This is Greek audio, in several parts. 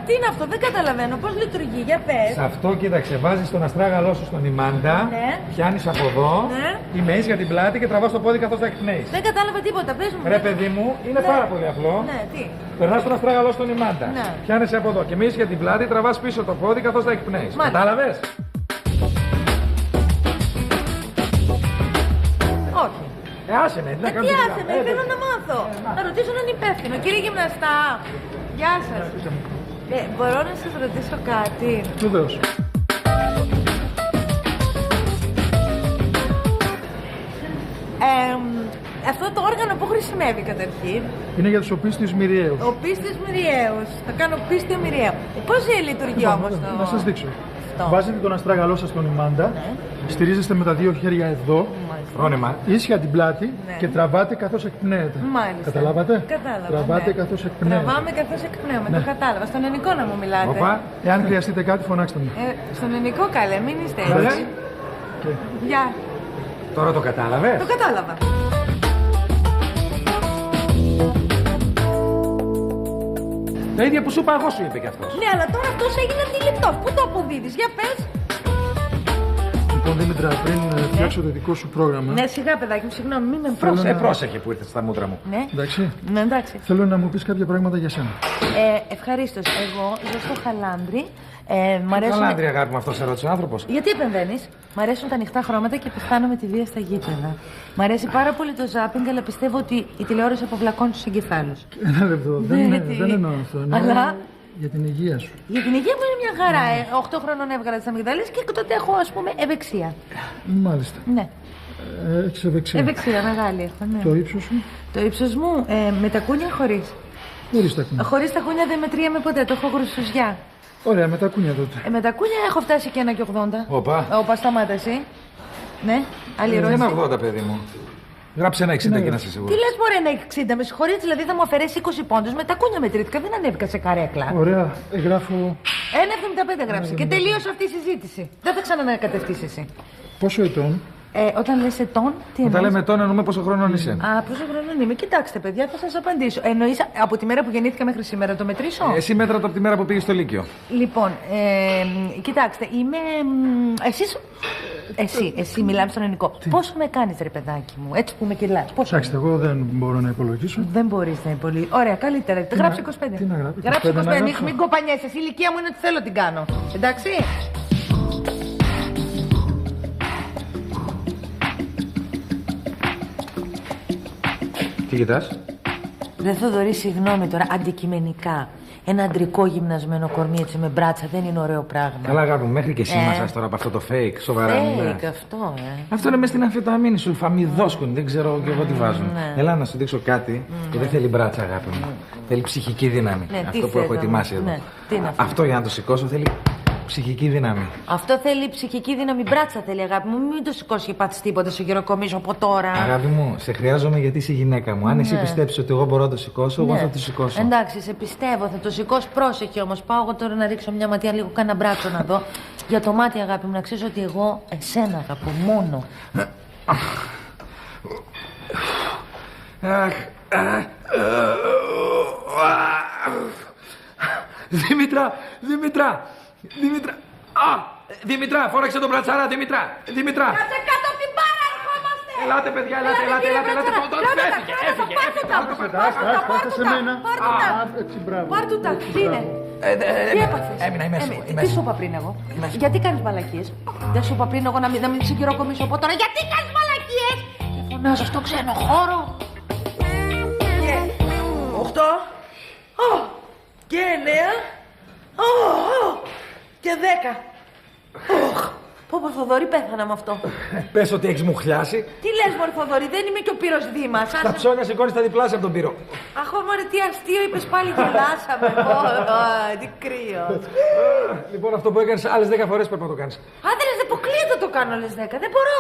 τι είναι αυτό, δεν καταλαβαίνω πώς λειτουργεί, για πες. Σε αυτό κοίταξε, βάζεις τον αστράγαλό σου στον ημάντα, Ναι. πιάνεις από εδώ, Ναι. ημεείς για την πλάτη και τραβάς το πόδι καθώς θα εκπνέεις. Δεν κατάλαβα τίποτα, πες μου. Ρε παιδί μου, είναι Ναι. πάρα πολύ απλό. Ναι, τι. Περνάς τον αστράγαλό στον ημάντα. Ναι. Πιάνεσαι από εδώ και μείνεις για την πλάτη, τραβάς πίσω το πόδι καθώς θα εκπνέεις. Μάλιστα. Κατάλαβες? Όχι. Άσε με, τι να Τι κάνεις. άσε με, θέλω να μάθω. Να ρωτήσω έναν υπεύθυνο. Κύριε γυμναστά, γεια σας. Μπορώ να σας ρωτήσω κάτι. Βεβαίως. Αυτό το όργανο που χρησιμεύει καταρχήν. Είναι για τους οπίστιους μυριαίους. Ο πίστης μυριαίος. Θα κάνω πίστιο μυριαίο. Πώς λειτουργεί όμως το... Να σας δείξω. Αυτό. Βάζετε τον αστράγαλό σας στον ημάντα, Ναι. στηρίζεστε με τα δύο χέρια εδώ, Μάλιστα. φρόνημα, ίσια την πλάτη Ναι. και τραβάτε καθώς εκπνέετε. Μάλιστα. Καταλάβατε? Κατάλαβα. Τραβάτε ναι. καθώς εκπνέετε. Τραβάμε καθώς εκπνέουμε. Ναι. Το κατάλαβα. Στον ελληνικό να μου μιλάτε. Όπα, εάν χρειαστείτε κάτι φωνάξτε μου. Στον ελληνικό καλέ, μην είστε Εντάξει. έτσι. Και... Γεια. Τώρα το κατάλαβες? Το κατάλαβα. Τα ίδια που σου είπα εγώ σου είπε κι αυτός. Ναι, αλλά τώρα αυτός έγινε αντιληπτός. Πού το αποδίδεις, για πες. Λοιπόν, Δήμητρα, πριν φτιάξω το δικό σου πρόγραμμα. Ναι, σιγά παιδάκι μου, συγγνώμη, μην με Θέλω πρόσεχε. να- Πρόσεχε που ήρθε στα μούτρα μου. Ναι, Εντάξει. ναι, εντάξει. Θέλω να μου πεις κάποια πράγματα για σένα. Ευχαρίστως. Εγώ ζω στο Χαλάνδρι. Μ' αρέσουν... Καλά, Άντρια, αγάπη μου, αυτό ερώτησε ο άνθρωπο. Γιατί επεμβαίνεις. Μ' αρέσουν τα ανοιχτά χρώματα και πεθάνω με τη βία στα γήπεδα. Μ' αρέσει πάρα πολύ το ζάπινγκ, αλλά πιστεύω ότι η τηλεόραση αποβλακώνει τους εγκεφάλους. Ένα λεπτό. τι. Δεν εννοώ αυτό. Εννοώ Αλλά- για την υγεία σου. Για την υγεία μου είναι μια χαρά. 8 χρόνων έβγαλα τις αμυγδαλίες και τότε έχω, ας πούμε, ευεξία. Μάλιστα. Ναι, Έχεις ευεξία. ευεξία μεγάλη έχω, ναι. Το ύψος σου. Το ύψος μου με τα κούνια χωρίς. Χωρίς τα κούνια. Χωρίς τα κούνια δεν μετριέμαι ποτέ, το έχω γρουσουζιά. Ωραία, με τα κούνια τότε. Με τα κούνια έχω φτάσει και 1,80. Όπα. Όπα, σταμάτα εσύ. Ναι, άλλη ερώτηση. Ένα 80, παιδί μου. Γράψε ένα 60 και να είσαι Τι σίγουρο. λες μωρέ ένα 60, με συγχωρείς, δηλαδή θα μου αφαιρέσει 20 πόντους, με τα κούνια μετρήθηκα, δεν ανέβηκα σε καρέκλα. Ωραία, γράφω 1,75 γράψε και τελείωσε αυτή η συζήτηση. Δεν θα ξανανακατευτείς εσύ. πόσο ετών. Όταν λες ετών, τι Όταν εννοείς. λέμε τον εννοούμε πόσο χρόνο είσαι. Α, πόσο χρόνο είμαι. Κοιτάξτε, παιδιά, θα σας απαντήσω. Εννοείς από τη μέρα που γεννήθηκα μέχρι σήμερα, το μετρήσω. Εσύ μέτρα το από τη μέρα που πήγε στο Λύκειο. Λοιπόν, κοιτάξτε, είμαι. Εσείς. Εσύ μιλάμε στον ελληνικό. Πόσο με κάνεις, ρε παιδάκι μου, έτσι που με κυλάς. Πόσο. Κοιτάξτε, εγώ δεν μπορώ να υπολογίσω. Δεν μπορείς να υπολύσεις. Ωραία, καλύτερα. Γράψε 25. τι να γράψω, Γράψε 25 να 25. γράψω. Μην κοπανιέσαι. Η ηλικία μου είναι ότι θέλω την κάνω. Εντάξει. Τι κοιτάς? Ρε Θοδωρή, συγγνώμη τώρα, αντικειμενικά. Ένα αντρικό γυμνασμένο κορμί έτσι με μπράτσα δεν είναι ωραίο πράγμα. Καλά, αγάπη μου, μέχρι και εσύ μασάς τώρα από αυτό το fake. Σοβαρά μιλάς. Fake αυτό, Αυτό είναι μες στην αμφεταμίνη, σουλφαμιδόσκονη, δεν ξέρω και εγώ τι βάζουν. Ναι. Έλα να σου δείξω κάτι που δεν θέλει μπράτσα, αγάπη μου. Θέλει ψυχική δύναμη. Ναι, τι Αυτό που θες έχω να ετοιμάσει μου- εδώ. ναι, τι είναι αυτό? Αυτό για να το σηκώσω θέλει ψυχική δύναμη. Αυτό θέλει ψυχική δύναμη. Μπράτσα θέλει, αγάπη μου. Μην το σηκώσει και πάθει τίποτα στο γυροκομίσω από τώρα. Αγάπη μου, σε χρειάζομαι γιατί είσαι γυναίκα μου. Αν εσύ πιστέψεις ότι εγώ μπορώ να το σηκώσω, εγώ θα το σηκώσω. Εντάξει, σε πιστεύω, θα το σηκώσει. Πρόσεχε όμως. Πάω εγώ τώρα να ρίξω μια ματιά λίγο κάνα μπράτσο να δω. Για το μάτι, αγάπη μου, να ξέρεις ότι εγώ εσένα αγαπώ μόνο. Δήμητρα! Δήμητρα, φόραξε τον μπρατσάρα, Δήμητρα! Κάτσε κάτω από την μπάρα, ερχόμαστε! Ελάτε, παιδιά, ελάτε. Έφυγε. Πάστε σε μένα. Πάρ' του τα, τι είναι. Τι έπαθες. Έμεινα, είμαι έσω. Τι σου είπα πριν εγώ. Γιατί κάνεις μαλακίες. Δεν σου είπα πριν εγώ να μην σε κυροκομίσω από τώρα. Γιατί κάνεις μαλακίες. Και φωνάζω στο ξένο χώρο. Και 8. Και 9. Και 10. Πω πω Θοδωρή, πέθανα με αυτό. Πες ότι έχεις μουχλιάσει. Τι λες μωρή Θοδωρή, δεν είμαι και ο Πύρος Δήμας. Τα ψώνια σηκώνεις τα διπλάσια από τον πύρο. Αχ, μωρέ, τι αστείο είπες πάλι, γελάσαμε. Τι κρύο. Λοιπόν, αυτό που έκανες άλλες 10 φορές πρέπει να το κάνεις. Άντρες, δεν αποκλείεται το κάνω άλλες 10, δεν μπορώ.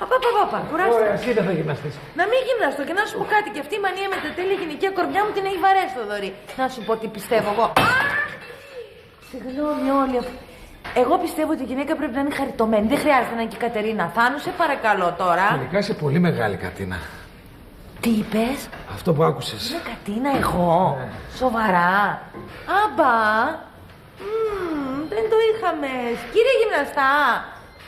Παπα, κουράστηκα. Ωραία, εσύ δεν θα γυμναστείς. Να μην γυμναστώ και να σου πω κάτι, και αυτή η μανία με τα τέλεια γυναικεία κορμιά μου την έχει βαρέσει το δωρή. Να σου πω τι πιστεύω εγώ. Συγγνώμη όλοι. Εγώ πιστεύω ότι η γυναίκα πρέπει να είναι χαριτωμένη. Δεν χρειάζεται να είναι και η Κατερίνα Θάνου, σε παρακαλώ τώρα. Τελικά είσαι πολύ μεγάλη, Κατίνα. Τι είπες? Αυτό που άκουσες. Είναι Κατίνα εγώ. Σοβαρά. Άμπα. Δεν το είχαμε. Κύριε γυμναστά.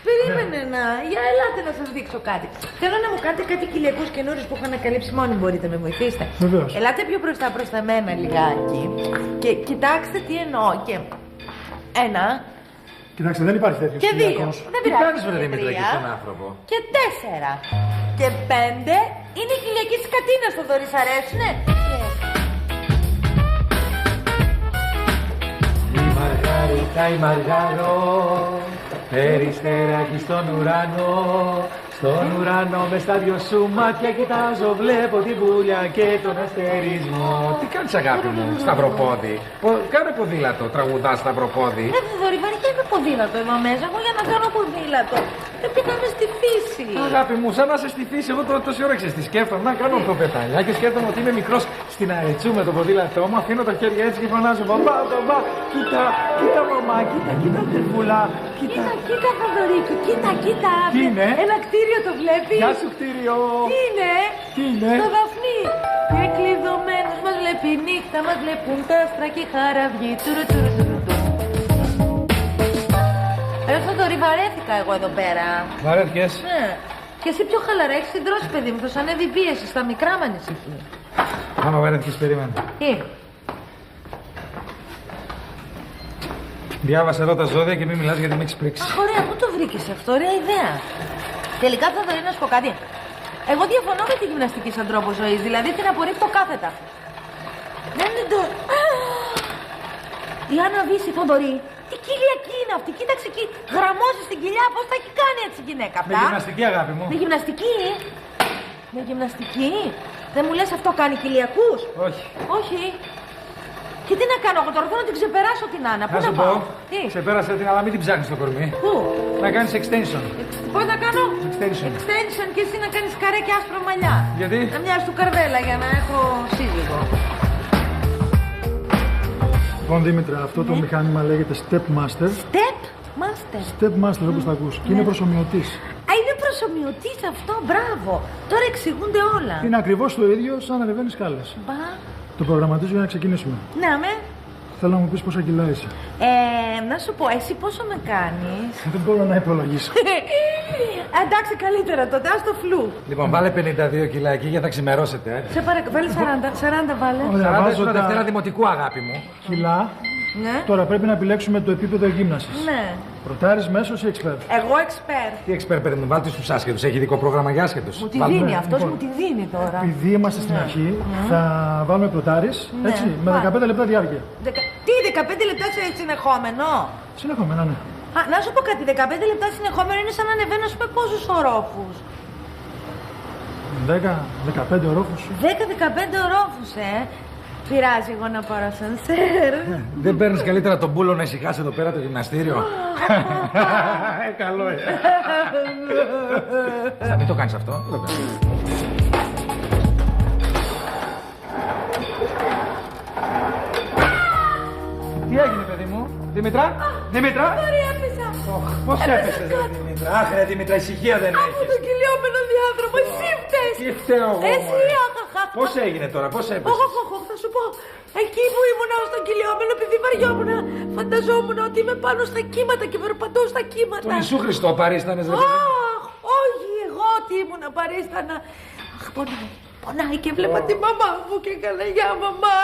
Περίμενε να. Για ελάτε να σας δείξω κάτι. Θέλω να μου κάνετε κάτι κοιλιακούς καινούριους που έχω ανακαλύψει μόνοι. Μπορείτε να με βοηθήσετε? Βεβαίως. Ελάτε πιο μπροστά προς τα μένα λιγάκι. Και κοιτάξτε τι εννοώ. Και ένα. Κοιτάξτε, δεν υπάρχει τέτοιο. Και δύο. Δεν Τι πειράζει. κάνεις βρε Και Δημήτρη και τρία. στον άνθρωπο. Και 4. Και 5 είναι η κοιλιακή της Κατίνας. Το Θοδωρή, σ' αρέσουνε? Η Μαργαρίτα, η Μαργαρό, περιστεράκι στον ουρανό. Στον ουρανό με στα δυο σου μάτια κοιτάζω, βλέπω την πουλιά και τον αστερισμό. Τι κάνεις αγάπη μου, σταυροπόδι? Κάνε ποδήλατο, τραγουδάς σταυροπόδι. Θοδωρή, βαριέμαι ποδήλατο εδώ μέσα. Εγώ για να κάνω ποδήλατο δεν πήγαμε στη φύση. Αγάπη μου, σαν να σε στη φύση, εγώ τόση ώρα ξέρεις τι σκέφτομαι. Να κάνω ορθοπεταλιά και σκέφτομαι ότι είμαι μικρός στην αετσού με το ποδήλατό μου. Αφήνω τα χέρια έτσι και φωνάζω μπαμπά, μπαμπά, κοίτα, κοίτα μαμά, κοίτα, κοίτα τερφούλα, κοίτα. Κοίτα, Θοδωρίκη, κοίτα. Τι είναι? Ένα κτίριο το βλέπει. Γεια σου, κτίριο. Τι είναι? Τι είναι? Το Δαφνί. Και κλειδωμένους μας βλέπει η νύχτα, μας βλέπουν τα άστρα και η χαραυγή. Τουρου. Θοδωρή, βαρέθηκα εγώ εδώ πέρα. Βαρέθηκες? Ναι. Και εσύ πιο χαλαρά έχεις συντρώσει, παιδί μου. Θα σου ανέβει η πίεση. Στα μικρά μ' ανησυχεί. Άμα βαρέθηκες, περίμενε. Τι? Διάβασα εδώ τα ζώδια και μην μιλάς γιατί με έχεις πρίξει. Αχ, ωραία, πού το βρήκες αυτό, ωραία ιδέα. Τελικά, Θοδωρή, να σου πω κάτι. Εγώ διαφωνώ με τη γυμναστική σαν τρόπο ζωής, δηλαδή την απορρίπτω κάθετα. Δεν είναι το. Η Άννα Βύση, Θοδωρή, τι κοιλιακή είναι αυτή, κοίταξε εκεί. Γραμμώσει στην κοιλιά, πώς θα έχει κάνει έτσι η γυναίκα Με αυτά. γυμναστική, αγάπη μου. Με γυμναστική. Με γυμναστική. Δεν μου λες αυτό κάνει κοιλιακούς? Όχι. Όχι. Και τι να κάνω, εγώ τώρα θέλω να την ξεπεράσω την Άννα. Πού Να να σου πάω? πω, Τι? ξεπέρασε την, αλλά μην την ψάχνεις στο κορμί. Πού? Να κάνεις extension. Πώς να κάνω? Extension. Extension και εσύ να κάνεις καρέ και άσπρο μαλλιά. Γιατί? Να μοιάζει του Καρβέλα για να έχω σύζυγο. Λοιπόν, Δήμητρα, αυτό το μηχάνημα λέγεται Step Master. Step Master. Step Master, όπως τα ακούς. Και είναι προσομοιωτής. Α, είναι προσομοιωτής αυτό, μπράβο. Τώρα εξηγούνται όλα. Είναι ακριβώς το ίδιο σαν να ανεβαίνεις σκάλες. Μπα. Το προγραμματίζω για να ξεκινήσουμε. Να με. Θέλω να μου πεις πόσα κιλά είσαι. Να σου πω, εσύ πόσο με κάνεις? Δεν μπορώ να υπολογίσω. Εντάξει, καλύτερα τότε, ας το φλου. Λοιπόν, βάλε 52 κιλά εκεί για να ξημερώσετε. Σε παρακαλώ, βάλε 40 βάλε. Ωραία, 40 βάζω ήσουν Δευτέρα τα Δημοτικού, αγάπη μου. κιλά. Ναι. Τώρα πρέπει να επιλέξουμε το επίπεδο γύμνασης. Ναι. Πρωτάρης, μέσος ή expert. Εγώ expert. Τι expert, παιδί μου, βάλτε στους άσχετους. Έχει ειδικό πρόγραμμα για άσχετους. Μου τη Βάλτε. δίνει, ναι, αυτός λοιπόν. μου τη δίνει τώρα. Επειδή είμαστε στην αρχή, θα βάλουμε πρωτάρης, Ναι. έτσι, με Πάμε. 15 λεπτά διάρκεια. Τι, 15 λεπτά σε συνεχόμενο? Συνεχόμενα, ναι. Α, να σου πω κάτι, 15 λεπτά συνεχόμενο είναι σαν να ανεβαίνω με πόσους ορόφους? 10-15 ορόφους. 10-15 ορόφους, Πειράζει εγώ να πάρω ασανσέρ. Δεν παίρνεις καλύτερα τον πούλο να ησυχάσει εδώ πέρα το γυμναστήριο? Καλό, Θα μην το κάνεις αυτό. Δεν το κάνεις. Τι έγινε, παιδί μου? Δημητρά? Δημητρά? Sorry, έπεσα. Πώς Έπεσα έπεσες, ρε κάτω. Δημητρά? Αχ, ρε Δημητρά, ησυχία δεν Από έχεις. τον κυλιόμενο διάδρομο, εσύ φταίς. Τι φταίω εγώ, Εσύ, μωρέ. αχαχα. Πώς έγινε τώρα, πώς έπεσες? Όχι, θα σου πω. Εκεί που ήμουνα στον κυλιόμενο, επειδή βαριόμουν, φανταζόμουν ότι είμαι πάνω στα κύματα και περπατώ στα κύματα. Τον Ιησού Χριστό παρίστανες, ρε παιδί μου. Αχ, όχι, εγώ τι ήμουνα, παρίστανα. Αχ, πονάει. Πονάει και βλέπα τη μαμά μου και έκανα για μαμά,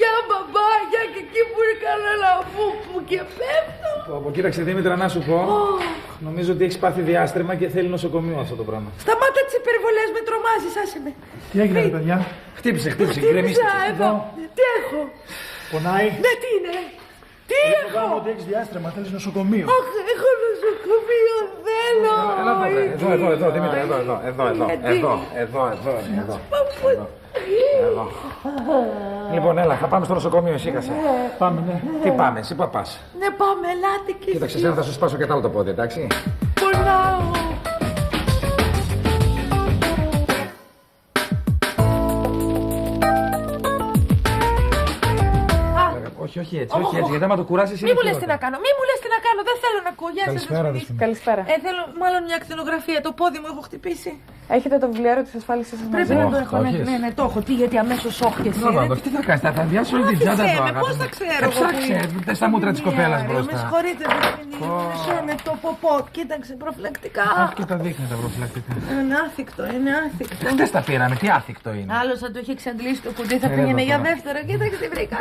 για μπαμπάγια και εκεί που έκανα λαφού μου και πέφτω. Από κοίταξε Δήμητρα, να σου πω. Νομίζω ότι έχεις πάθει διάστρεμα και θέλει νοσοκομείο αυτό το πράγμα. Σταμάτα τις υπερβολές, με τρομάζεις, άσε με. Τι έγινε, ρε παιδιά? Χτύπησε, Χτύπησα γκρεμίστηκε. εδώ. Τι έχω? Πονάει. Ναι, τι είναι? Τι Φοβάμαι έχω? ότι έχεις διάστρεμα, θέλεις νοσοκομείο. Αχ, έχω νοσοκομείο, θέλω. Έλα εδώ, Δήμητρα, εδώ. Λοιπόν, έλα, θα πάμε στο νοσοκομείο, ησύχασε. Πάμε, ναι. Τι πάμε, εσύ πού πας? Ναι, πάμε, ελάτε κι Κοίταξε, εσείς. εσένα θα σου σπάσω και τ' άλλο το πόδι, εντάξει? Πονάω. όχι έτσι, γιατί άμα το κουράσεις Μη μου λες τι να κάνω, δεν θέλω να ακούω. Γεια σας. Καλησπέρα, Δεσποιní. Καλησπέρα. Θέλω μάλλον μια ακτινογραφία, το πόδι μου έχω χτυπήσει. Έχετε το βιβλιάριο της ασφάλισης σας μαζί? Πρέπει να το Όχι, έχω, το ναι, έχεις. ναι, το έχω. Τι, γιατί αμέσως όχι εσύ. Να δω, τι θα κάνεις, θα αδειάσεις όλη την τσάντα του, αγάπη Πώς μου. θα ξέρω εγώ Ψάξε, που στα μούτρα της κοπέλας Με μπροστά. συγχωρείτε, Δεσποιní, με το ποπό. Κοίταξε, προφυλακτικά. Αχ, και τα δείχνει τα προφυλακτικά. Είναι άθικτο, είναι άθικτο. Χτες τα πήραμε, τι άθικτο είναι. Άλλος θα το είχε εξαντλήσει το κουτί, θα Έλα πήγαινε εδώ για τώρα. δεύτερα. Κοίταξε τι βρήκα.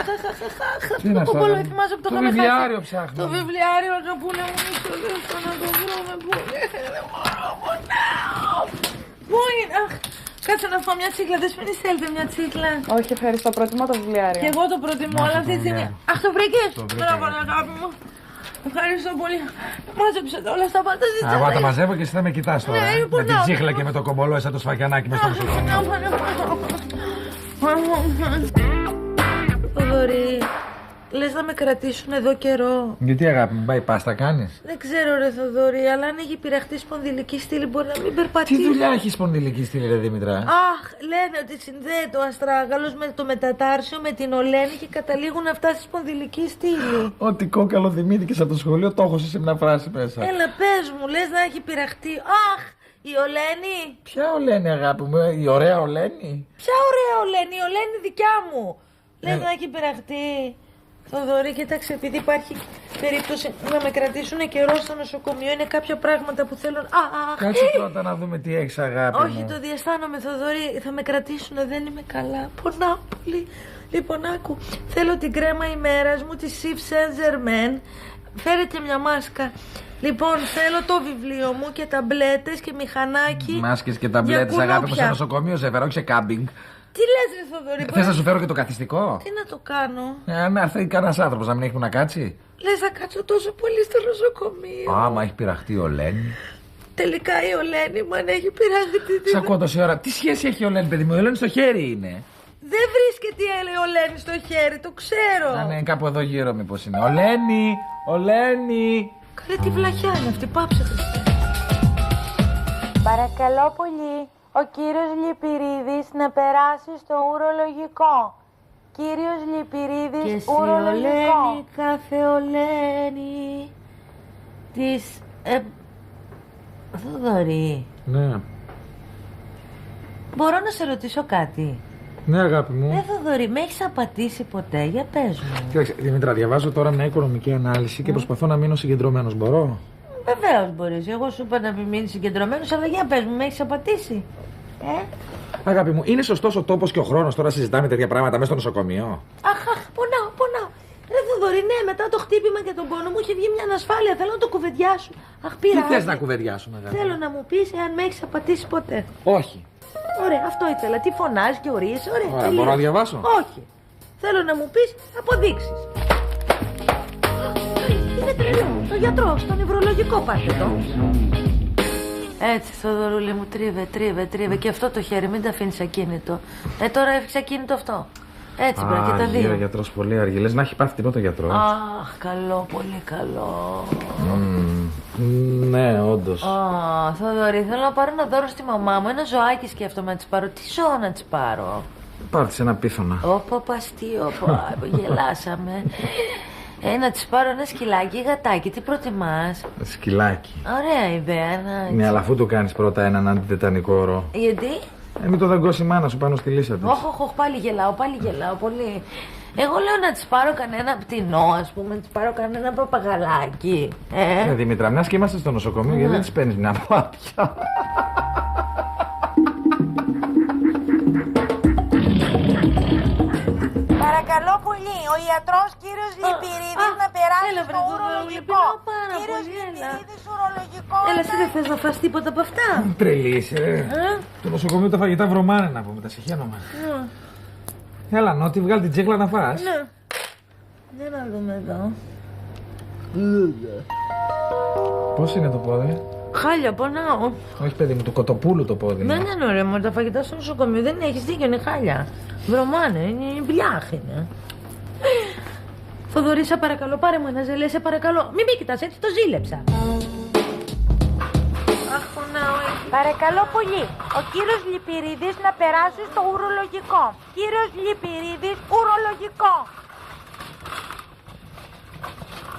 Τι είναι Το αυτό, κομπολό ρε? θυμάσαι που το Το είχαμε βιβλιάριο χάσει. ψάχνω. Το βιβλιάριο, αγαπούλα μου, μισό λεπτό να το βρούμε. Πού είναι, δεν μπορώ, πονάω. Πού είναι, αχ. Κάτσε να φάω μια τσίκλα, Δεσποιní, θέλετε μια τσίκλα. Όχι, ευχαριστώ. Προτιμώ το βιβλιάριο. Και εγώ το προτιμώ, αλλά αυτή τη στιγμή. Αχ, το βρήκες. Το βρήκα, Μπράβο, αγάπη. αγάπη μου. Ευχαριστώ πολύ. Μάζεψε τα όλα στα πάντα της Εγώ τα μαζεύω και εσύ θα με κοιτάς τώρα. Ναι, Με την πονάω. τσίχλα και με το κομπολό, σαν το σφακιανάκι μες στο νοσοκομείο. Θοδωρή, λες να με κρατήσουν εδώ καιρό. Γιατί αγάπη μου, πάει πάστα κάνεις? Δεν ξέρω ρε Θοδωρή, αλλά αν έχει πειραχτεί σπονδυλική στήλη μπορεί να μην Τι περπατήσει. δουλειά έχει σπονδυλική στήλη, ρε Δήμητρα? Αχ, λένε ότι συνδέεται ο αστράγαλος με το μετατάρσιο με την ολένη και καταλήγουν αυτά στη σπονδυλική στήλη. Ό,τι κόκαλο δημήθηκες από το σχολείο το έχω σε μια φράση μέσα. Έλα πες μου, λες να έχει πειραχτεί. Αχ, η ολένη. Ποια Ολένη, αγάπη μου, η ωραία Ολένη? Ποια ωραία ολένη, η ολένη δικιά μου. Λες να έχει πειραχτεί. Θοδωρή, κοίταξε, επειδή υπάρχει περίπτωση να με κρατήσουν καιρό στο νοσοκομείο, είναι κάποια πράγματα που θέλω. Κάτσε πρώτα να δούμε τι έχεις, αγάπη Όχι, μου. το διαισθάνομαι, Θοδωρή. Θα με κρατήσουν, δεν είμαι καλά. Πονάω πολύ. Λοιπόν, άκου. Θέλω την κρέμα ημέρας μου, τη Sif Saint Germain. Φέρε και μια μάσκα. Λοιπόν, θέλω το βιβλίο μου και ταμπλέτες και μηχανάκι. Μάσκες και για ταμπλέτες, αγάπη μου, κουνούπια. σε νοσοκομείο σε έφερα, όχι σε κάμπινγκ. Τι λες, ρε Θοδωρή, Θες να σου φέρω και το καθιστικό? τι να το κάνω. Να έρθει κανένας άνθρωπος να μην έχει που να κάτσει. Λες να κάτσω τόσο πολύ στο νοσοκομείο. Άμα έχει πειραχτεί η Ολένη. Τελικά η Ολένη μου αν έχει πειραχτεί. Σ' ακούω τόση ώρα. Τι σχέση έχει η Ολένη, παιδί μου? Η Ολένη στο χέρι είναι. Δεν βρίσκεται η Ολένη στο χέρι, το ξέρω. Αν είναι κάπου εδώ γύρω, μήπως είναι. Ολένη! Ολένη! Καλέ τι βλαχιά είναι αυτή, πάψε το. Παρακαλώ πολύ, ο κύριος Λυπηρίδης να περάσει στο ουρολογικό. Κύριος Και Λυπηρίδης, εσύ ουρολογικό. Ολένη, κάθε Ολένη της... Θοδωρή, Ναι. μπορώ να σε ρωτήσω κάτι? Ναι, αγάπη μου. Θοδωρή, με έχεις απατήσει ποτέ, για πες μου. Κοίταξε, Δημήτρα, διαβάζω τώρα μια οικονομική ανάλυση και προσπαθώ να μείνω συγκεντρωμένος. Μπορώ? Βεβαίως μπορείς, εγώ σου είπα να μην μείνεις συγκεντρωμένος, αλλά για πες μου, με έχεις απατήσει? Αγάπη μου, είναι σωστός ο τόπος και ο χρόνος τώρα συζητάμε τέτοια πράγματα μέσα στο νοσοκομείο? Αχ, πονάω. Ρε Θοδωρή, ναι, μετά το χτύπημα και τον πόνο μου είχε βγει μια ανασφάλεια. Θέλω να το κουβεντιάσω. Αχ, Τι πήρα. θες άδεια. να κουβεντιάσουμε, αγάπη? Θέλω να μου πεις εάν με έχεις απατήσει ποτέ. Όχι. Ωραία, αυτό ήθελα. Τι φωνάζει και ορίζει, ωραία. Ωραία, τελείωσε. μπορώ να διαβάσω? Όχι. Θέλω να μου πεις αποδείξεις. Είναι τρελό. Το γιατρό, στο νευρολογικό πάτε το. Έτσι, Θοδωρούλη μου, τρίβε. Και αυτό το χέρι, μην τα αφήνεις ακίνητο. Τώρα έφυξε ακίνητο αυτό. Έτσι, μπρε, και τα δύο. γιατρός πολύ αργή. Λες να έχει πάθει τίποτα ο γιατρός? Αχ, καλό, πολύ καλό. Ναι, όντως. Θοδωρή, θέλω να πάρω ένα δώρο στη μαμά μου. Ένα ζωάκι σκέφτομαι να της πάρω. Τι ζώο να της πάρω? Πάρτε ένα πίθωνα. Ωπα, παστείο, γελάσαμε. Να της πάρω ένα σκυλάκι ή γατάκι, τι προτιμάς? Σκυλάκι. Ωραία ιδέα, ένα. Ναι, αλλά αφού του κάνεις πρώτα έναν αντιτετανικό όρο. Γιατί? Μην το δαγκώσει η μάνα σου πάνω στη λύσα της. Όχι, πάλι γελάω πολύ. Εγώ λέω να της πάρω κανένα πτηνό, ας πούμε, να της πάρω κανένα παπαγαλάκι. Δήμητρα, μιας και είμαστε στο νοσοκομείο, γιατί δεν της παίρνεις μια πάπια? Παρακαλώ πολύ, ο ιατρός κύριος Λυπηρίδης να περάσει έλα, στο βρε, ουρολογικό. λυπηρό πάρα Κύριος πολύ, έλα. Λυπηρίδης, ουρολογικό. Έλα, εσύ δεν θες να φας τίποτα από αυτά? Τρελή είσαι, Το νοσοκομείο τα φαγητά βρωμάνε να πούμε, τα συχαίνομαι. Έλα, Νότι, βγάλει την τσίκλα να φας. Ναι. Για να δούμε εδώ. Πώς είναι το πόδι? Χάλια, πονάω. Όχι, παιδί μου, του κοτοπούλου το πόδι. Δεν είναι ωραία, μόνο τα φαγητά στο νοσοκομείο δεν έχεις δίκιο, είναι χάλια. Βρωμάνε, είναι μπλιάχ είναι. Θοδωρή, σε παρακαλώ, πάρε μου ένα ζελέ, σε παρακαλώ. Μην με κοιτάς, έτσι το ζήλεψα. Αχ, πονάω. Παρακαλώ πολύ, ο κύριος Λυπηρίδης να περάσει στο ουρολογικό. Κύριος Λυπηρίδης, ουρολογικό.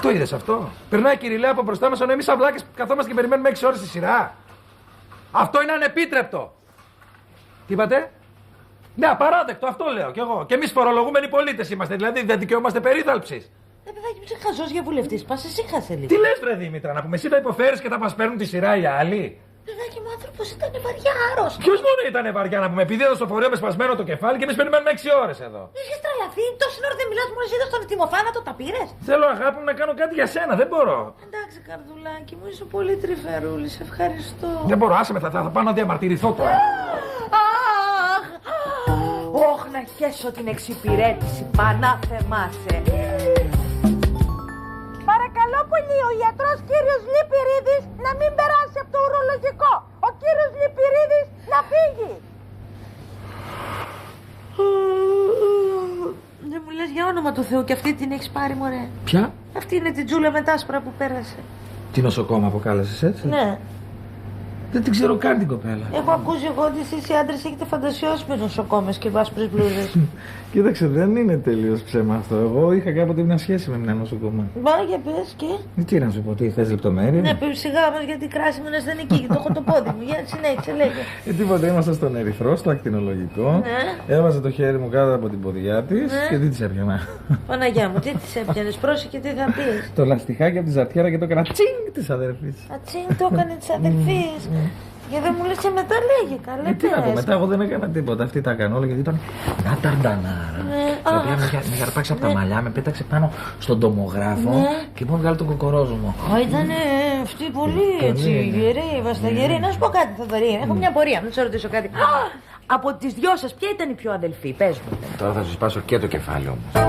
Το είδες αυτό? Περνάει η Κυριλαία από μπροστά μας, ενώ εμείς αυλάκες καθόμαστε και περιμένουμε 6 ώρες στη σειρά. Αυτό είναι ανεπίτρεπτο. Τι είπατε? Ναι, απαράδεκτο, αυτό λέω κι εγώ. Και εμείς φορολογούμενοι πολίτες είμαστε, δηλαδή δεν δικαιούμαστε περίθαλψης. Παιδάκι μου, είσαι χαζός για βουλευτής. Πας εσύ χάσε λίγο. Τι λες, βρε Δήμητρα, να πούμε εσύ τα υποφέρεις και θα μας παίρνουν τη σειρά οι άλλοι? Παιδάκι μου, άνθρωπος ήταν βαριά άρρωστος. Ποιος μόνο ήταν βαριά να πούμε, επειδή εδώ στο φορείο με σπασμένο το κεφάλι και εμείς περιμένουμε 6 ώρες εδώ. Είχες τρελαθεί, τόση ώρα δεν μιλάς, μόλις είδες τον ετοιμοθάνατο, τα πήρες. Θέλω αγάπη μου να κάνω κάτι για σένα, δεν μπορώ. Εντάξει, καρδουλάκι μου, είσαι πολύ τρυφερούλης, ευχαριστώ. Δεν μπορώ, άσε με, θα πάω να διαμαρτυρηθώ τώρα. Αχ! Όχ, να χέσω την εξυπηρέτηση, πανά θεμάσαι. Παρακαλώ πολύ, ο γιατρός κύριος Λυπηρίδης να μην περάσει από το ουρολογικό. Ο κύριος Λυπηρίδης να φύγει. Δεν μου λες για όνομα του Θεού και αυτή την έχεις πάρει, μωρέ. Ποια? Αυτή είναι την Τζούλα με τα άσπρα που πέρασε. Τι νοσοκόμα αποκάλεσες έτσι? Ναι. Δεν την ξέρω καν την κοπέλα. Έχω ακούσει εγώ ότι εσείς οι άντρες έχετε φαντασιώσει με νοσοκόμες και άσπρες μπλούζες. Κοίταξε, δεν είναι τελείως ψέμα αυτό. Εγώ είχα κάποτε μια σχέση με μια νοσοκόμα. Μπα, για πες και. Τι να σου πω, τι θες λεπτομέρειες? Ναι, πει σιγά μας γιατί κράση μου είναι ασθενική και το έχω το πόδι μου. Για συνέχισε, λέγε. Τίποτα, ήμασταν στον Ερυθρό, στο ακτινολογικό. Ναι. Έβαζε το χέρι μου κάτω από την ποδιά της Ναι. και τι της έπιανα? Παναγιά μου, τι της έπιανες, πρόσεχε τι θα πεις. Το λαστιχάκι από τη ζαρτιέρα και το έκανα τσίνγκ της αδερφής. Ατσίν το έκανε της αδερφής. Και δεν μου λες και μετά λέγε, καλέ Τι να πω, πες. μετά εγώ δεν έκανα τίποτα. Αυτή τα έκανε όλα γιατί ήταν μια ταρντανάρα. Ναι, Η οποία με είχε αρπάξει από τα μαλλιά, με πέταξε πάνω στον τομογράφο Ναι. και μου βγάλει τον κοκορόζο μου. Ήταν αυτή πολύ έτσι, γερή, βασταγερή. Να σου πω κάτι, Θοδωρή, έχω μια πορεία, να σε ρωτήσω κάτι. Από τις δυο σας, ποια ήταν η πιο αδελφή, πες μου. Τώρα θα σου σπάσω και το κεφάλι όμως.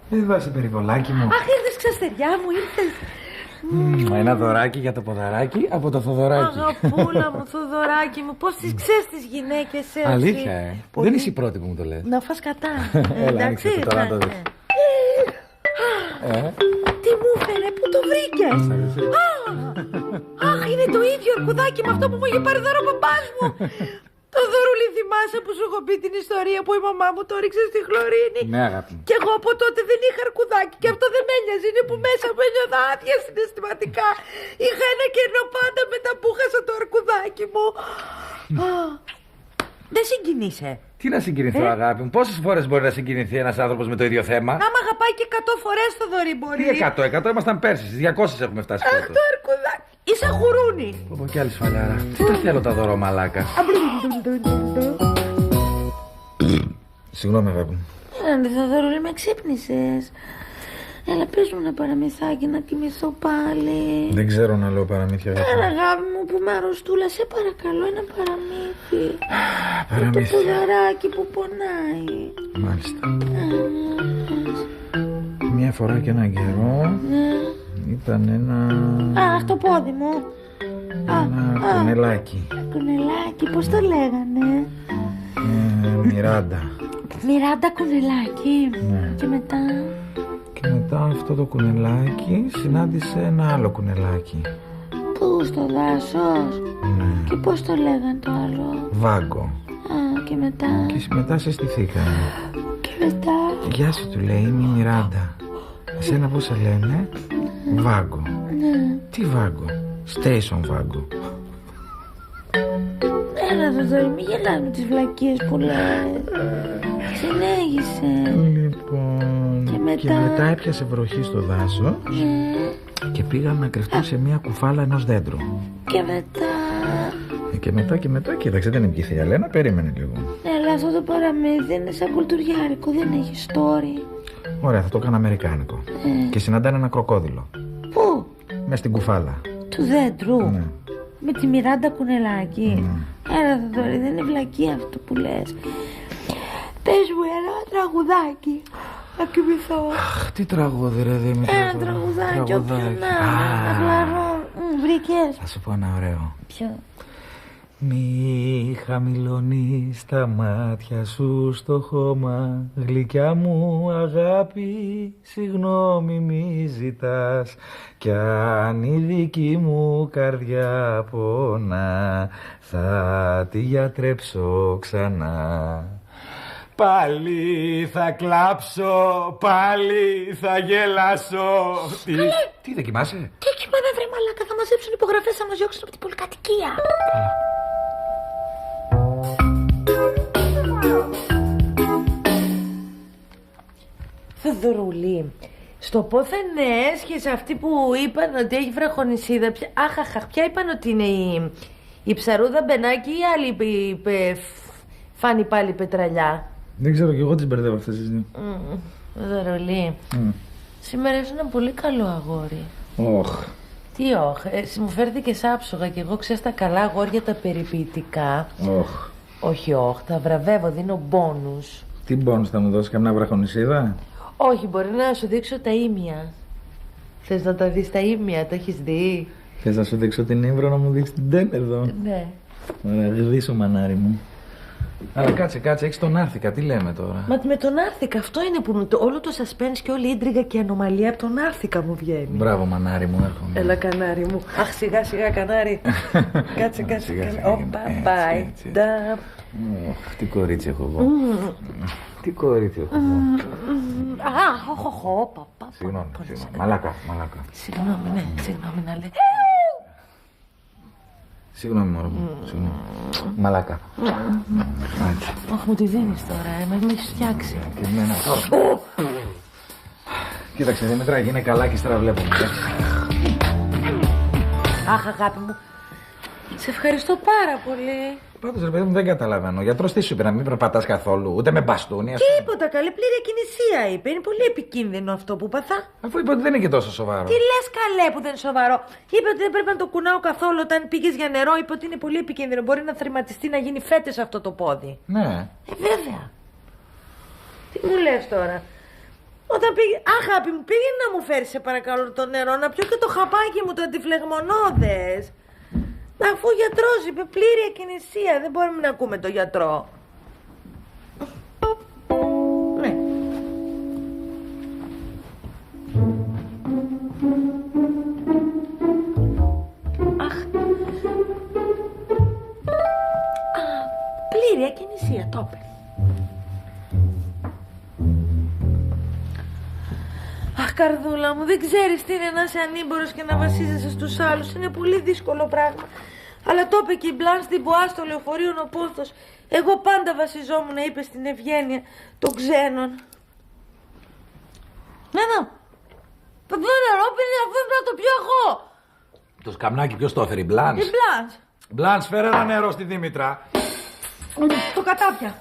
Δεν βάζει περιβολάκι μου. Αχ, ήρθες ξαστεριά μου, ήρθες. Ένα δωράκι για το ποδαράκι από το Θοδωράκι. Αγαπούλα μου, Θοδωράκι μου, πώς τις ξέρεις τις γυναίκες έτσι. Αλήθεια, Πολύ. δεν είσαι η πρώτη που μου το λες. Να φας κατά. Έλα, άνοιξε το τώρα να το δεις. Τι μου έφερε, πού το βρήκες. Αχ, είναι το ίδιο αρκουδάκι με αυτό που μου είχε πάρει δώρο ο μπαμπάς μου. Το δωρούλι, θυμάσαι που σου έχω πει την ιστορία που η μαμά μου το ρίξε στη χλωρίνη. Ναι, αγάπη μου. Και εγώ από τότε δεν είχα αρκουδάκι και αυτό δεν με ένοιαζε. Είναι που μέσα μου ένιωθα άδεια συναισθηματικά. Είχα ένα κενό πάντα μετά που χάσα το αρκουδάκι μου. Δεν συγκινείσαι. Τι να συγκινηθώ, αγάπη μου. Πόσες φορές μπορεί να συγκινηθεί ένας άνθρωπος με το ίδιο θέμα? Άμα αγαπάει και 100 φορές το δωρή μπορεί. Τι 100 ήμασταν πέρσι. Στις 200 έχουμε φτάσει Αχ, πρώτος. το αρκουδάκι. Είσαι γουρούνι. Πω πω κι άλλη σφαλιάρα. Τι τα θέλω τα δώρο, μαλάκα. Συγγνώμη, αγάπη μου. Άντε, Θοδωρούλη, με ξύπνησες. Έλα, πες μου ένα παραμυθάκι να κοιμηθώ πάλι. Δεν ξέρω να λέω παραμύθια, αγάπη Έλα, μου. αγάπη μου που με αρρωστούλα, σε παρακαλώ, ένα παραμύθι. Το Παραμύθια. ποδαράκι που πονάει. Μάλιστα. Μια φορά και έναν καιρό ήταν Αχ, το πόδι μου. ένα κουνελάκι. Κουνελάκι, πώς το λέγανε. Μιράντα. Μιράντα κουνελάκι. Ναι. Και μετά. Και μετά αυτό το κουνελάκι συνάντησε ένα άλλο κουνελάκι. Πού, στο δάσος. Ναι. Και πώς το λέγανε το άλλο. Βάγκο. Α, και μετά. Και μετά σε στηθήκανε. Και μετά. Γεια σου, του λέει, είμαι η Μιράντα. Εσένα πώς σε λένε? Βάγκο. Ναι. Τι Βάγκο? Station Βάγκο. Έλα, Θοδωρή, μη γελάς με τις βλακίες που λες. Συνέχισε. Λοιπόν. Και μετά? Έπιασε βροχή στο δάσο και πήγαμε να κρυφτούμε σε μια κουφάλα ενός δέντρου. Και μετά. Και μετά, κοίταξε, δεν είναι η Ελένα, περίμενε λίγο. Αλλά αυτό το παραμύθι είναι σαν κουλτουριάρικο, δεν έχει story. Ωραία, θα το κάνω αμερικάνικο. Και συναντάνε ένα κροκόδιλο. Πού? Μες στην κουφάλα. Του δέντρου. Ναι. Με τη Μιράντα κουνελάκι. Έλα, Θοδωρή, δεν είναι βλακία αυτό που λες. Πες μου ένα τραγουδάκι να κοιμηθώ. Αχ, τι τραγούδι, ρε Δήμητρα. Ένα τραγουδάκι, όποιο να είναι. Απλαρό. Βρήκες? Θα σου πω ένα ωραίο. Ποιο? Μη χαμηλώνεις τα μάτια σου στο χώμα. Γλυκιά μου αγάπη, συγγνώμη μη ζητάς. Κι αν η δική μου καρδιά πονά, θα τη γιατρέψω ξανά. Πάλι θα κλάψω, πάλι θα γελάσω. Τι δεν κοιμάσαι? Τι κοιμάμαι βρε μαλάκα, θα μαζέψουν υπογραφές, θα μας διώξουν από την πολυκατοικία. Θοδωρούλη, στο πόθεν έσχεσαι αυτοί που είπαν ότι έχει βραχονισίδα, ποια είπαν ότι είναι η ψαρούδα Μπενάκη ή άλλη φάνη πάλι πετραλιά? Δεν ξέρω κι εγώ τις μπερδεύω αυτές τις δύο. Θοδωρούλη, σήμερα ήσουν ένα πολύ καλό αγόρι. Όχ. Τι όχ, μου φέρθηκε άψογα και εγώ ξέρεις τα καλά αγόρια τα περιποιητικά. Όχ. Όχι όχ, τα βραβεύω, δίνω μπόνους. Τι μπόνους θα μου δώσεις, καμιά βραχονισίδα? Όχι, μπορεί να σου δείξω τα ίμια. Θες να τα δεις τα ίμια, τα έχεις δει? Θες να σου δείξω την ύμβρο, να μου δείξεις την τένερδο? Ναι. Ωραία, γδίσου μανάρι μου. Αλλά κάτσε, έχεις τον Άρθικα, τι λέμε τώρα? Μα με τον Άρθικα, αυτό είναι που όλο το suspense και όλη η ίντριγα και η ανομαλία από τον Άρθικα μου βγαίνει. Μπράβο μανάρι μου, έρχομαι. Έλα κανάρι μου. Αχ, σιγά κανάρι. Κάτσε. Όπα, πάει. Τι κορίτσι έχω εγώ. Τι κορίτσι έχω εγώ. Παπά. Συγγνώμη. Μαλάκα. Συγγνώμη να λέει. Συγγνώμη μωρό μου. Μαλάκα. Αχ, μου τη δίνεις τώρα, με έχεις φτιάξει. Και εμένα. Κοίταξε, Δήμητρα, γίνε καλά και ύστερα βλέπουμε. Αχ, αγάπη μου, σε ευχαριστώ πάρα πολύ. Πάντως, ρε παιδί μου, δεν καταλαβαίνω. Ο γιατρός τι σου είπε, να μην περπατάς καθόλου, ούτε με μπαστούνι? Τίποτα, καλή, πλήρη ακινησία είπε. Είναι πολύ επικίνδυνο αυτό που παθά. Αφού είπε ότι δεν είναι και τόσο σοβαρό. Τι λες καλέ που δεν είναι σοβαρό? Είπε ότι δεν πρέπει να το κουνάω καθόλου όταν πήγες για νερό. Είπε ότι είναι πολύ επικίνδυνο. Μπορεί να θρηματιστεί, να γίνει φέτες αυτό το πόδι. Ναι. Βέβαια. Τι μου λες τώρα? Όταν πήγε. Αγάπη μου, πήγαινε να μου φέρεις σε παρακαλώ το νερό, να πιω και το χαπάκι μου το αντιφλεγμονώδες. Αφού ο γιατρός είπε πλήρη ακινησία, δεν μπορούμε να ακούμε το γιατρό. Ναι. Αχ. Πλήρη ακινησία, το είπε. Αχ, καρδούλα μου, δεν ξέρεις τι είναι να είσαι ανήμπορος και να βασίζεσαι στους άλλους. Είναι πολύ δύσκολο πράγμα. Αλλά το είπε και η Μπλάν στην Ποά στο λεωφορείο ο Πόθος. Εγώ πάντα βασιζόμουν, είπε, στην ευγένεια των ξένων. Ναι. Το πιο νερό πίνει, αφού να το πιω εγώ. Το σκαμνάκι ποιος το έφερε, η Μπλάνς? Η Μπλάνς. Μπλάνς, φέρε ένα νερό στη Δήμητρα. Το κατάπια.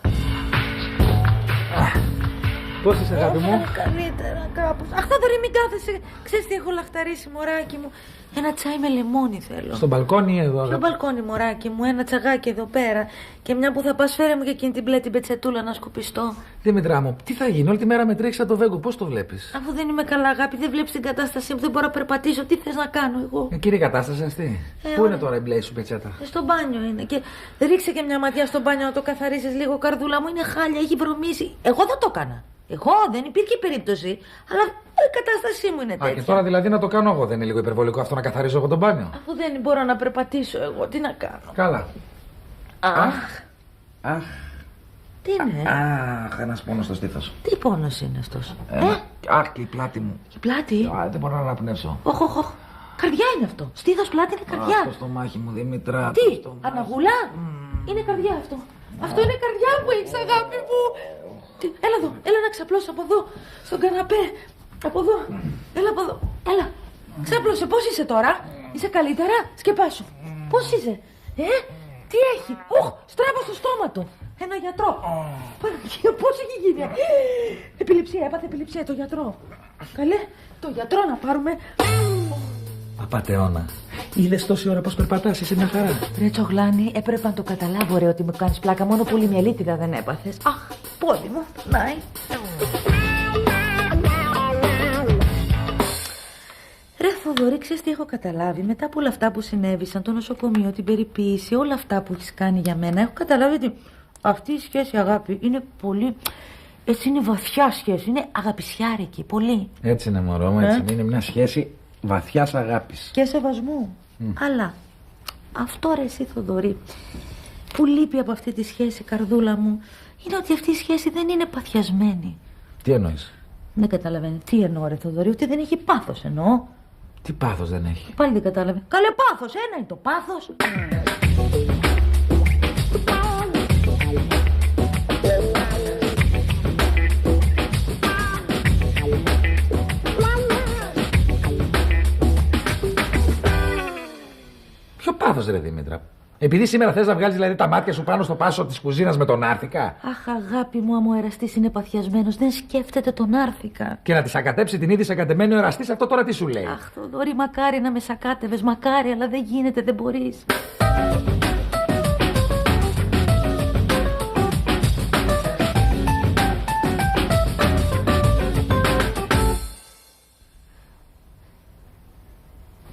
Πώς είσαι, αγάπη μου? Καλύτερα κάπως. Αχ, θα δωρή, μην κάθεσαι. Ξέρεις τι έχω λαχταρίσει, μωράκι μου? Ένα τσάι με λεμόνι θέλω. Στο μπαλκόνι εδώ, αγάπη? Στο μπαλκόνι, μωράκι μου, ένα τσαγάκι εδώ πέρα. Και μια που θα πας, φέρε μου και εκείνη την μπλε την πετσετούλα να σκουπιστώ. Δήμητρά μου, τι θα γίνει, όλη τη μέρα με τρέχεις σαν το Βέγκο, πώς το βλέπεις? Αφού δεν είμαι καλά, αγάπη, δεν βλέπεις την κατάστασή μου, δεν μπορώ να περπατήσω. Τι θες να κάνω εγώ? Κύριε κατάσταση αυτή. Πού είναι τώρα η μπλε σου πετσέτα? Στο μπάνιο είναι. Και ρίξε και μια ματιά στο μπάνιο να το καθαρίσεις λίγο, καρδούλα μου. Είναι χάλια, έχει βρωμίσει. Εγώ δεν το έκανα. Εγώ δεν υπήρχε περίπτωση. Αλλά η κατάστασή μου είναι τέτοια. Και τώρα δηλαδή να το κάνω εγώ, δεν είναι λίγο υπερβολικό αυτό να καθαρίζω εγώ το μπάνιο? Αφού δεν μπορώ να περπατήσω εγώ, τι να κάνω? Καλά. Αχ. Τι είναι? Αχ, ένας πόνος στο στήθος. Τι πόνος είναι αυτός? Αχ, και η πλάτη μου. Η πλάτη? Δεν μπορώ να αναπνεύσω. Οχ. Καρδιά είναι αυτό. Στήθος, πλάτη είναι καρδιά. Το στομάχι μου, Δήμητρα. Τι, αναγουλά? Είναι καρδιά αυτό. Αυτό είναι καρδιά που έχεις, αγάπη μου. Έλα εδώ, έλα να ξαπλώσω από εδώ, στον καναπέ. Από εδώ, έλα από εδώ, έλα. Ξάπλωσε, πώς είσαι τώρα? Είσαι καλύτερα? Σκεπάσου. Πώς είσαι? Τι έχει? Στράβω στο στόμα του. Ένα γιατρό. Παναγία, πώς έχει γίνει? Επιληψία, έπαθε επιληψία, το γιατρό. Καλέ, το γιατρό να πάρουμε. Απατεώνα. Είδες τόση ώρα πως περπατάς, είσαι μια χαρά. Ρε Τσογλάνη, έπρεπε να το καταλάβω ρε ότι μου κάνεις πλάκα. Μόνο πολυμιαλίτιδα δεν έπαθες. Αχ, πόδι μου, νάει. Ρε Θοδωρή, ξέρεις τι έχω καταλάβει? Μετά από όλα αυτά που συνέβησαν, το νοσοκομείο, την περιποίηση, όλα αυτά που έχεις κάνει για μένα, έχω καταλάβει ότι αυτή η σχέση, αγάπη, είναι πολύ... Έτσι είναι βαθιά σχέση, είναι αγαπησιάρικη, πολύ. Έτσι είναι, μωρό μου, έτσι είναι μια σχέση βαθιάς αγάπης. Και σεβασμού. Αλλά αυτό ρε εσύ Θοδωρή, που λείπει από αυτή τη σχέση, καρδούλα μου, είναι ότι αυτή η σχέση δεν είναι παθιασμένη. Τι εννοείς? Δεν καταλαβαίνει. Τι εννοώ ρε Θοδωρή? Ότι δεν έχει πάθος εννοώ. Τι πάθος δεν έχει? Πάλι δεν κατάλαβε. Καλέ πάθος, ένα είναι το πάθος. Ποιο πάθος ρε Δήμητρα? Επειδή σήμερα θες να βγάλεις δηλαδή τα μάτια σου πάνω στο πάσο της κουζίνας με τον Άρθικα. Αχ, αγάπη μου, άμα ο εραστής είναι παθιασμένος, δεν σκέφτεται τον Άρθικα. Και να τη σακατέψει την ήδη σακατεμένη ο εραστής, αυτό τώρα τι σου λέει? Αχ, Θοδωρή, μακάρι να με σακάτευες, μακάρι, αλλά δεν γίνεται, δεν μπορείς.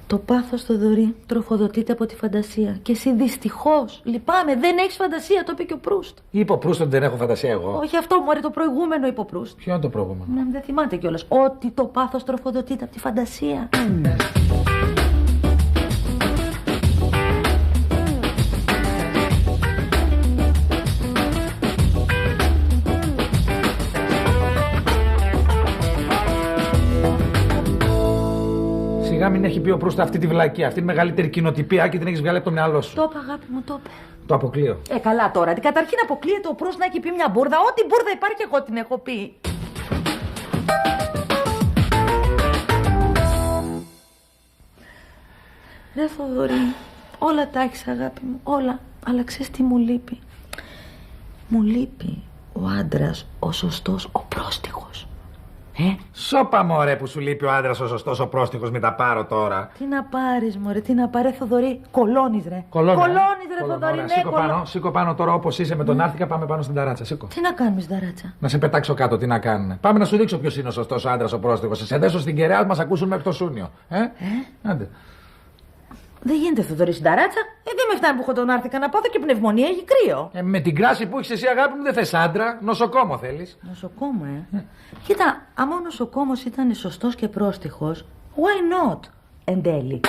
Το πάθος, Θοδωρή, τροφοδοτείται από τη φαντασία. Και εσύ δυστυχώς, λυπάμαι, δεν έχεις φαντασία, το είπε και ο Προύστ. Είπε ο Προύστ ότι δεν έχω φαντασία εγώ. Όχι αυτό, μωρέ, το προηγούμενο είπε ο Προύστ. Ποιο είναι το προηγούμενο? Να δεν θυμάται κιόλας. Ότι το πάθος τροφοδοτείται από τη φαντασία. Σιγά μην έχει πει ο Προύστ αυτή τη βλακία, αυτή τη μεγαλύτερη κοινοτυπία και την έχεις βγάλει από το μυαλό σου. Το είπε, αγάπη μου, το είπε. Το αποκλείω. Καλά τώρα. Καταρχήν αποκλείεται ο Προύστ να έχει πει μια μπουρδα. Ό,τι μπουρδα υπάρχει, εγώ την έχω πει. Ρε Θοδωρή, όλα τα έχεις, αγάπη μου, όλα. Αλλά ξέρεις τι μου λείπει? Μου λείπει ο άντρας, ο σωστός, ο πρόστιχος. Σώπα μωρέ που σου λείπει ο άντρας ο σωστός ο πρόστιχος, μην τα πάρω τώρα. Τι να πάρεις μωρέ, τι να πάρει, Θοδωρή? Κολώνεις ρε. Κολώνεις ρε Θοδωρή, ναι, Σήκω πάνω τώρα όπως είσαι με τον Άρθικα, πάμε πάνω στην ταράτσα. Σήκω. Τι να κάνεις, Δαράτσα? Να σε πετάξω κάτω, τι να κάνουνε. Πάμε να σου δείξω ποιος είναι ο σωστός άντρας ο πρόστιχος. Σε δέσω στην κεραία, μας ακούσουν μέχρι το Σούνιο. Άντε. Δεν γίνεται, Θοδωρή, στην ταράτσα. Δεν με φτάνει που έχω τον Άρθικα να πάθω και πνευμονία, έχει κρύο. Με την κράση που έχεις εσύ, αγάπη μου, δεν θες άντρα. Νοσοκόμο θέλεις. Νοσοκόμο, Κοίτα, άμα ο νοσοκόμος ήταν σωστός και πρόστιχος, why not? Εν τέλει.